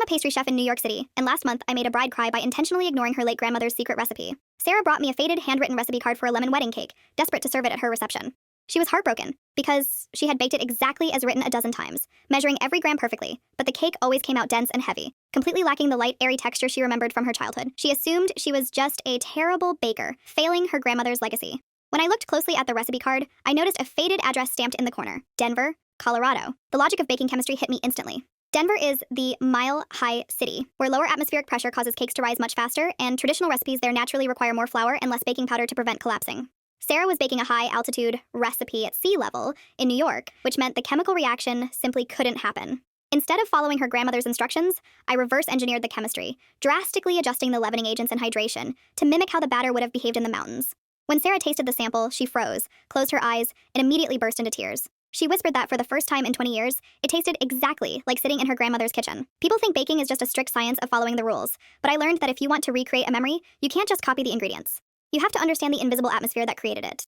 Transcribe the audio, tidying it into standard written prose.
pastry chef in New York City, and last month I made a bride cry by intentionally ignoring her late grandmother's secret recipe. Sarah brought me a faded, handwritten recipe card for a lemon wedding cake, desperate to serve it at her reception. She was heartbroken, because she had baked it exactly as written a dozen times, measuring every gram perfectly, but the cake always came out dense and heavy, completely lacking the light, airy texture she remembered from her childhood. She assumed she was just a terrible baker, failing her grandmother's legacy. When I looked closely at the recipe card, I noticed a faded address stamped in the corner: Denver, Colorado. The logic of baking chemistry hit me instantly. Denver is the mile-high city, where lower atmospheric pressure causes cakes to rise much faster, and traditional recipes there naturally require more flour and less baking powder to prevent collapsing. Sarah was baking a high-altitude recipe at sea level in New York, which meant the chemical reaction simply couldn't happen. Instead of following her grandmother's instructions, I reverse-engineered the chemistry, drastically adjusting the leavening agents and hydration to mimic how the batter would have behaved in the mountains. When Sarah tasted the sample, she froze, closed her eyes, and immediately burst into tears. She whispered that for the first time in 20 years, it tasted exactly like sitting in her grandmother's kitchen. People think baking is just a strict science of following the rules, but I learned that if you want to recreate a memory, you can't just copy the ingredients. You have to understand the invisible atmosphere that created it.